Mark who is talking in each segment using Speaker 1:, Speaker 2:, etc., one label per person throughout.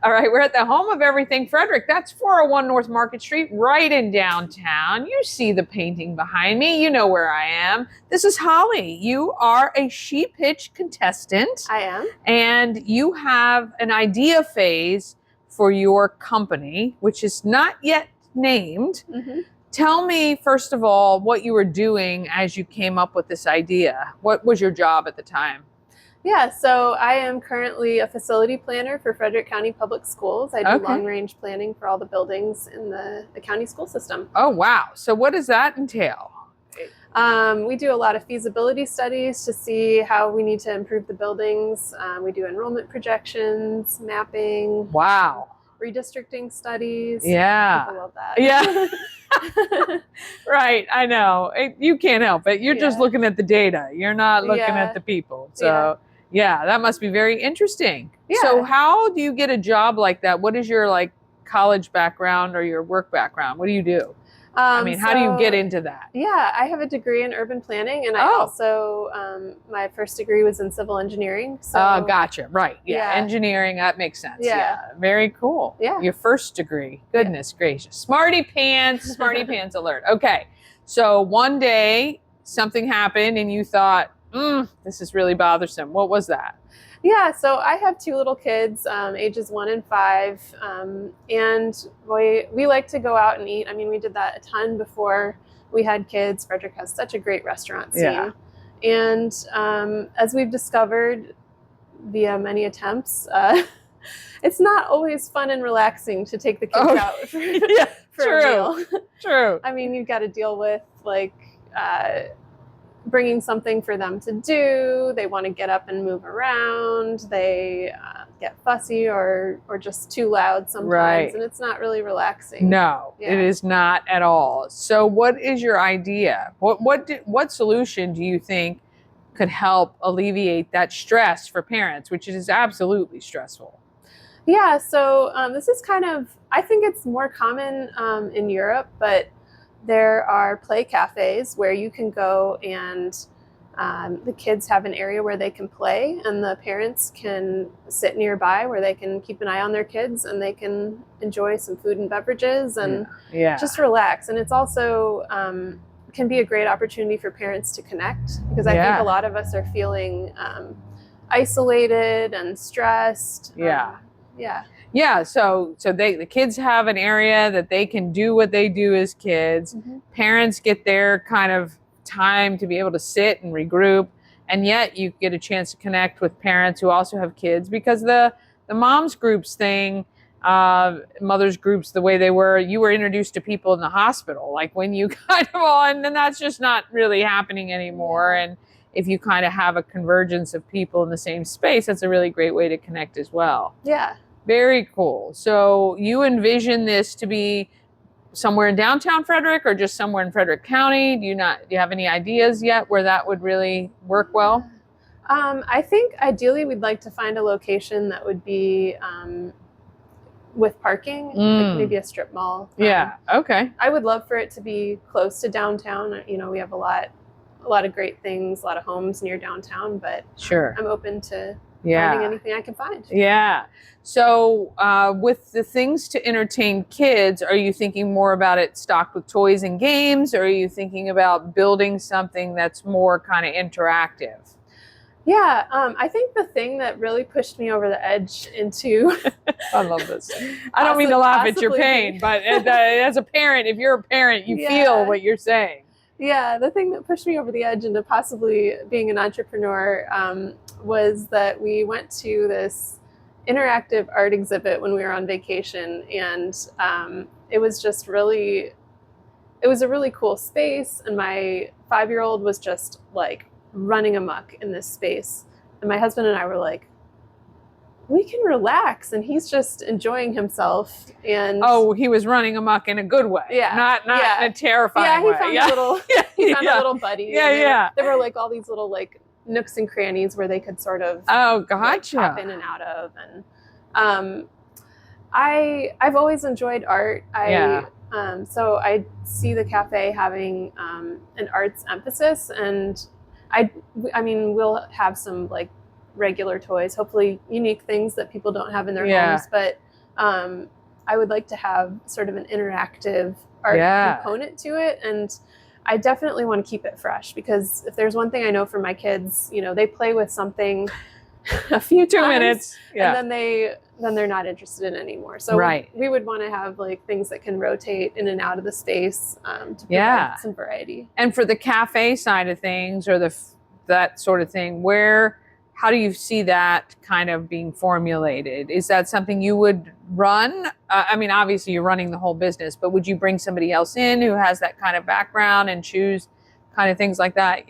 Speaker 1: All right, we're at the home of everything, Frederick. That's 401 North Market Street, right in downtown. You see the painting behind me. You know where I am. This is Holly. You are a She Pitch contestant.
Speaker 2: I am.
Speaker 1: And you have an idea phase for your company, which is not yet named.
Speaker 2: Mm-hmm.
Speaker 1: Tell me, first of all, what you were doing as you came up with this idea. What was your job at the time?
Speaker 2: Yeah, so I am currently a facility planner for Frederick County Public Schools. I do long-range planning for all the buildings in the county school system.
Speaker 1: Oh, wow. So what does that entail?
Speaker 2: We do a lot of feasibility studies to see how we need to improve the buildings. We do enrollment projections, mapping.
Speaker 1: Wow.
Speaker 2: Redistricting studies.
Speaker 1: Yeah.
Speaker 2: People love that.
Speaker 1: Yeah. Right. I know. You can't help it. You're just looking at the data. You're not looking at the people. So yeah, that must be very interesting.
Speaker 2: Yeah.
Speaker 1: So how do you get a job like that? What is your college background or your work background? What do you do? How do you get into that?
Speaker 2: Yeah, I have a degree in urban planning, and I also, my first degree was in civil engineering. So,
Speaker 1: gotcha. Right. Yeah. Engineering, that makes sense.
Speaker 2: Yeah.
Speaker 1: Very cool.
Speaker 2: Yeah.
Speaker 1: Your first degree. Goodness gracious. Smarty pants alert. Okay. So one day something happened and you thought, this is really bothersome. What was that?
Speaker 2: Yeah, so I have two little kids, ages 1 and 5, and we like to go out and eat. I mean, we did that a ton before we had kids. Frederick has such a great restaurant scene. Yeah. And as we've discovered via many attempts, it's not always fun and relaxing to take the kids out for a meal.
Speaker 1: True.
Speaker 2: I mean, you've got to deal with bringing something for them to do. They want to get up and move around. They get fussy or just too loud sometimes, and it's not really relaxing.
Speaker 1: No, it is not at all. So what is your idea? What solution do you think could help alleviate that stress for parents, which is absolutely stressful?
Speaker 2: Yeah, so this is I think it's more common in Europe, but there are play cafes where you can go and the kids have an area where they can play, and the parents can sit nearby where they can keep an eye on their kids and they can enjoy some food and beverages and just relax. And it's also can be a great opportunity for parents to connect, because I think a lot of us are feeling isolated and stressed. Yeah, so the kids have an area that they can do what they do as kids. Mm-hmm. Parents get their kind of time to be able to sit and regroup, and yet you get a chance to connect with parents who also have kids, because the moms groups thing, mothers groups, the way they were, you were introduced to people in the hospital, like when you kind of and then that's just not really happening anymore. And if you kind of have a convergence of people in the same space, that's a really great way to connect as well. Yeah.
Speaker 1: Very cool. So you envision this to be somewhere in downtown Frederick, or just somewhere in Frederick County? Do you have any ideas yet where that would really work well?
Speaker 2: I think ideally we'd like to find a location that would be with parking, like maybe a strip mall.
Speaker 1: Okay.
Speaker 2: I would love for it to be close to downtown. You know, we have a lot of great things, a lot of homes near downtown, but I'm open to finding anything I can find.
Speaker 1: Yeah. So with the things to entertain kids, are you thinking more about it stocked with toys and games, or are you thinking about building something that's more kind of interactive?
Speaker 2: Yeah, I think the thing that really pushed me over the edge into...
Speaker 1: I love this. I don't mean to laugh at your pain, but as a parent, if you're a parent, you feel what you're saying.
Speaker 2: Yeah, the thing that pushed me over the edge into possibly being an entrepreneur was that we went to this interactive art exhibit when we were on vacation, and it was just it was a really cool space, and my 5-year-old was just like running amok in this space, and my husband and I were like, we can relax, and he's just enjoying himself. And
Speaker 1: he was running amok in a good way, not in a terrifying way.
Speaker 2: He found a little buddy. There were like all these little like nooks and crannies where they could sort of
Speaker 1: gotcha.
Speaker 2: Like, pop in and out of. And I've always enjoyed art. So I see the cafe having an arts emphasis, and I mean we'll have some like regular toys, hopefully unique things that people don't have in their homes, but I would like to have sort of an interactive art component to it. And I definitely want to keep it fresh, because if there's one thing I know from my kids, you know, they play with something a few
Speaker 1: 2
Speaker 2: times,
Speaker 1: minutes,
Speaker 2: and then they're not interested in it anymore. So we would want to have like things that can rotate in and out of the space to provide some variety.
Speaker 1: And for the cafe side of things, or that sort of thing, how do you see that kind of being formulated? Is that something you would run? I mean, obviously you're running the whole business, but would you bring somebody else in who has that kind of background and choose kind of things like that?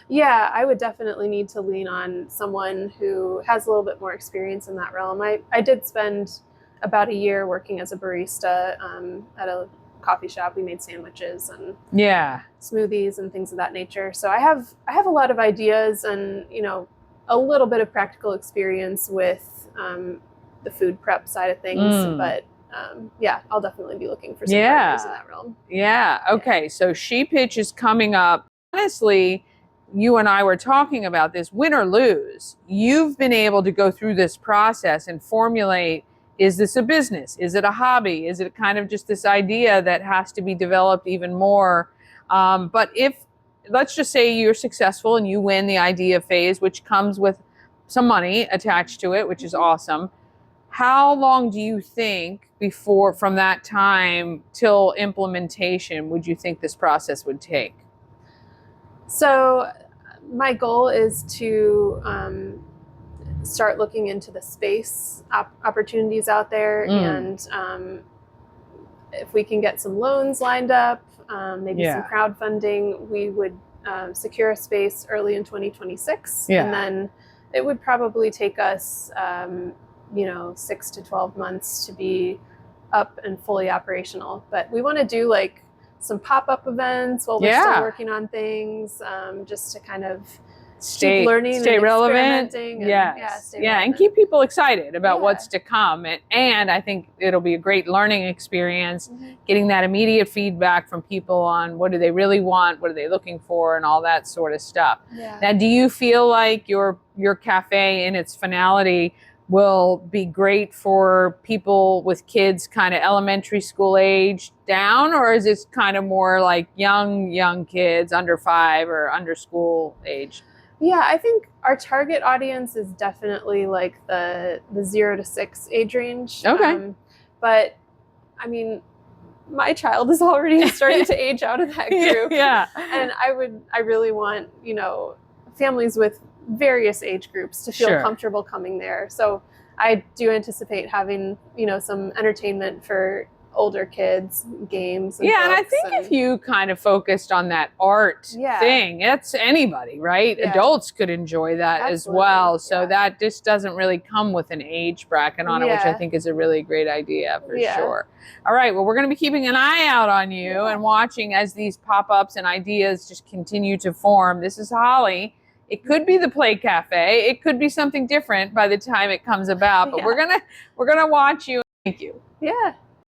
Speaker 2: Yeah, I would definitely need to lean on someone who has a little bit more experience in that realm. I did spend about a year working as a barista at a coffee shop. We made sandwiches and smoothies and things of that nature. So I have a lot of ideas and, you know, a little bit of practical experience with the food prep side of things, but I'll definitely be looking for some partners in that realm.
Speaker 1: Okay, so She Pitch is coming up. Honestly, you and I were talking about this, win or lose. You've been able to go through this process and formulate, is this a business? Is it a hobby? Is it kind of just this idea that has to be developed even more? But let's just say you're successful and you win the idea phase, which comes with some money attached to it, which is awesome. How long do you think from that time till implementation would you think this process would take?
Speaker 2: So my goal is to start looking into the space opportunities out there, and if we can get some loans lined up, maybe some crowdfunding, we would secure a space early in 2026. And then it would probably take us, 6 to 12 months to be up and fully operational. But we want to do like some pop-up events while we're still working on things, just to kind of keep learning,
Speaker 1: stay
Speaker 2: and
Speaker 1: relevant,
Speaker 2: and,
Speaker 1: and keep people excited about what's to come. And I think it'll be a great learning experience, getting that immediate feedback from people on what do they really want, what are they looking for, and all that sort of stuff. Now, do you feel like your cafe in its finality will be great for people with kids kind of elementary school age down, or is it kind of more like young kids under 5 or under school age?
Speaker 2: Yeah, I think our target audience is definitely like the 0 to 6 age range.
Speaker 1: Okay.
Speaker 2: But I mean, my child is already starting to age out of that group. And I really want, families with various age groups to feel comfortable coming there. So I do anticipate having, some entertainment for older kids, games. And
Speaker 1: and I think if you kind of focused on that art thing, it's anybody, right? Adults could enjoy that as well. So that just doesn't really come with an age bracket on it, which I think is a really great idea for sure. All right. Well, we're going to be keeping an eye out on you and watching as these pop-ups and ideas just continue to form. This is Holly. It could be the Play Cafe. It could be something different by the time it comes about, but we're gonna watch you. Thank you.
Speaker 2: Yeah.